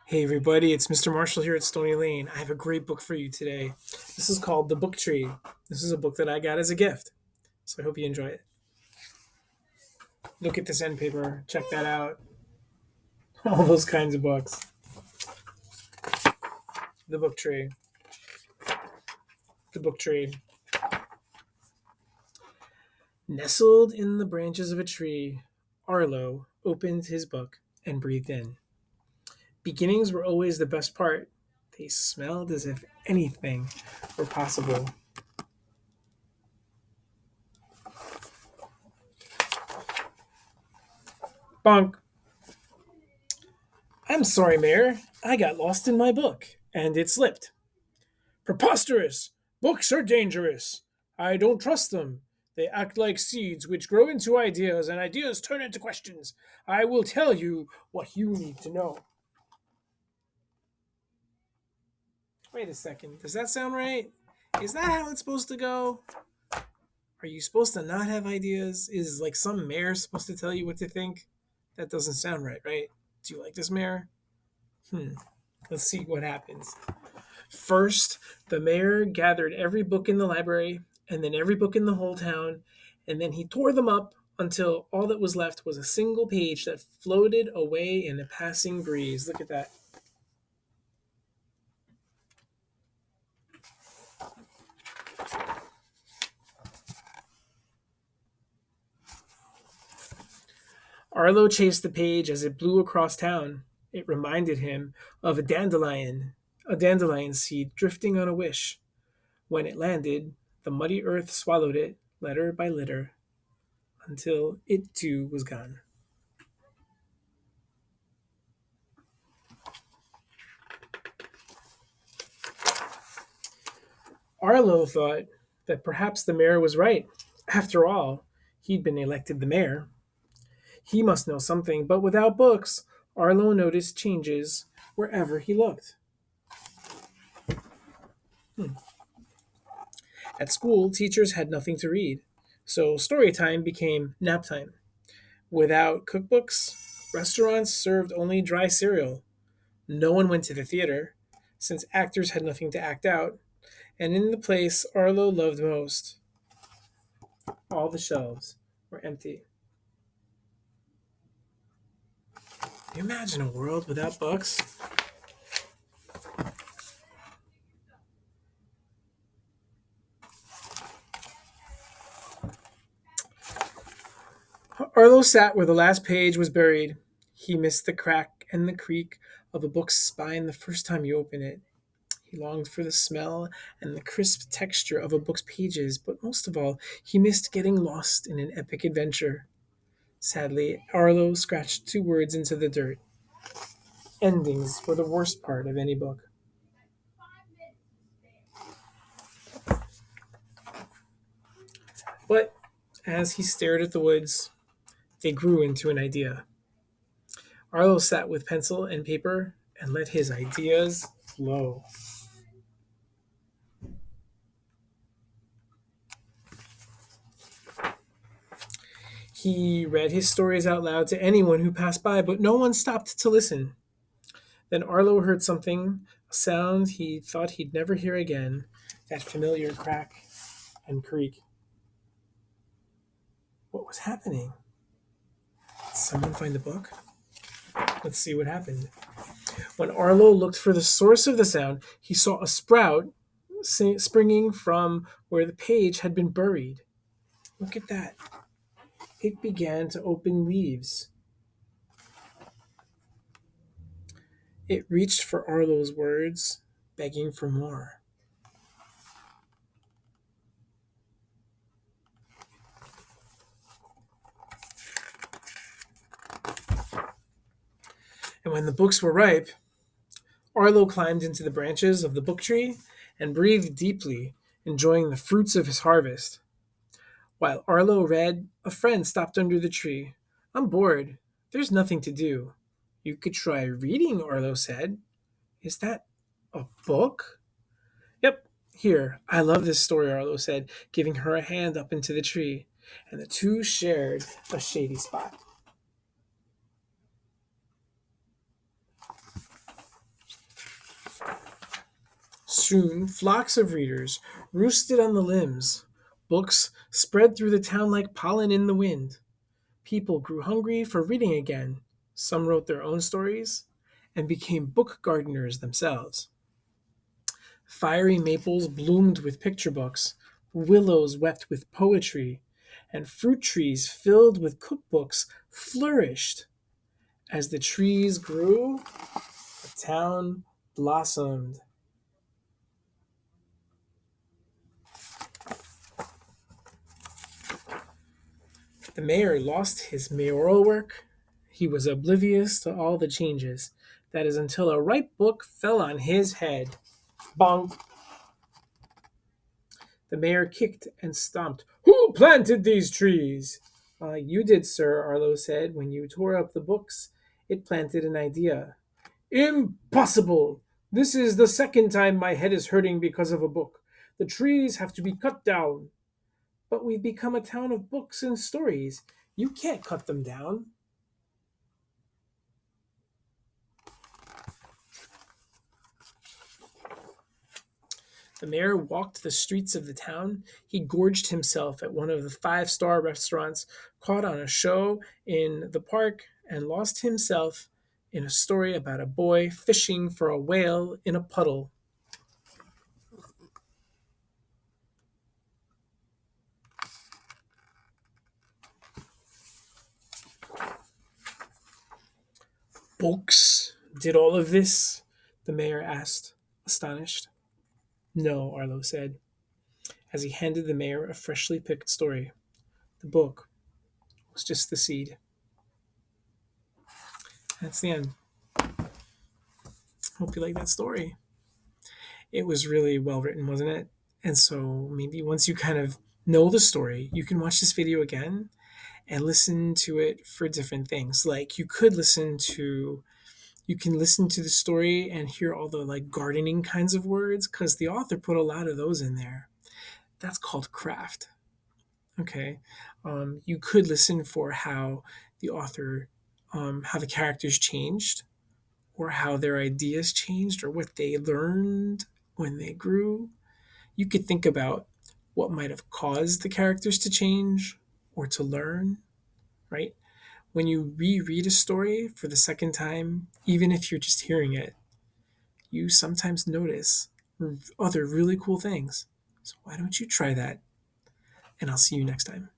Hey everybody, it's Mr. Marshall here at Stony Lane. I have a great book for you today. This is called The Book Tree. This is a book that I got as a gift, so I hope you enjoy it. Look at this end paper, check that out. All those kinds of books. The Book Tree. The Book Tree. Nestled in the branches of a tree, Arlo opened his book and breathed in. Beginnings were always the best part. They smelled as if anything were possible. Bonk. I'm sorry, Mayor. I got lost in my book, and it slipped. Preposterous! Books are dangerous. I don't trust them. They act like seeds which grow into ideas, and ideas turn into questions. I will tell you what you need to know. Wait a second. Does that sound right? Is that how it's supposed to go? Are you supposed to not have ideas? Is like some mayor supposed to tell you what to think? That doesn't sound right, right? Do you like this mayor? Hmm. Let's see what happens. First, the mayor gathered every book in the library, and then every book in the whole town, and then he tore them up until all that was left was a single page that floated away in a passing breeze. Look at that. Arlo chased the page as it blew across town. It reminded him of a dandelion seed drifting on a wish. When it landed, the muddy earth swallowed it, letter by letter, until it too was gone. Arlo thought that perhaps the mayor was right. After all, he'd been elected the mayor. He must know something, but without books, Arlo noticed changes wherever he looked. Hmm. At school, teachers had nothing to read, so story time became nap time. Without cookbooks, restaurants served only dry cereal. No one went to the theater, since actors had nothing to act out, and in the place Arlo loved most, all the shelves were empty. Can you imagine a world without books? Arlo sat where the last page was buried. He missed the crack and the creak of a book's spine the first time you open it. He longed for the smell and the crisp texture of a book's pages, but most of all, he missed getting lost in an epic adventure. Sadly, Arlo scratched two words into the dirt. Endings were the worst part of any book. But as he stared at the woods, they grew into an idea. Arlo sat with pencil and paper and let his ideas flow. He read his stories out loud to anyone who passed by, but no one stopped to listen. Then Arlo heard something, a sound he thought he'd never hear again, that familiar crack and creak. What was happening? Did someone find the book? Let's see what happened. When Arlo looked for the source of the sound, he saw a sprout springing from where the page had been buried. Look at that. It began to open leaves. It reached for Arlo's words, begging for more. And when the books were ripe, Arlo climbed into the branches of the book tree and breathed deeply, enjoying the fruits of his harvest. While Arlo read, a friend stopped under the tree. I'm bored. There's nothing to do. You could try reading, Arlo said. Is that a book? Yep, here. I love this story, Arlo said, giving her a hand up into the tree. And the two shared a shady spot. Soon, flocks of readers roosted on the limbs. Books spread through the town like pollen in the wind. People grew hungry for reading again. Some wrote their own stories and became book gardeners themselves. Fiery maples bloomed with picture books, willows wept with poetry, and fruit trees filled with cookbooks flourished. As the trees grew, the town blossomed. The mayor lost his mayoral work. He was oblivious to all the changes. That is until a ripe book fell on his head. Bonk! The mayor kicked and stomped. Who planted these trees? You did, sir, Arlo said. When you tore up the books, it planted an idea. Impossible! This is the second time my head is hurting because of a book. The trees have to be cut down. But we've become a town of books and stories. You can't cut them down. The mayor walked the streets of the town. He gorged himself at one of the five-star restaurants, caught on a show in the park, and lost himself in a story about a boy fishing for a whale in a puddle. Books did all of this? The mayor asked, astonished. No, Arlo said, as he handed the mayor a freshly picked story. The book was just the seed. That's the end. Hope you like that story. It was really well written, wasn't it? And so maybe once you kind of know the story, you can watch this video again and listen to it for different things. Like you can listen to the story and hear all the like gardening kinds of words because the author put a lot of those in there. That's called craft. Okay. You could listen for how the author, how the characters changed, or how their ideas changed, or what they learned when they grew. You could think about what might have caused the characters to change or to learn, right? When you reread a story for the second time, even if you're just hearing it, you sometimes notice other really cool things. So why don't you try that? And I'll see you next time.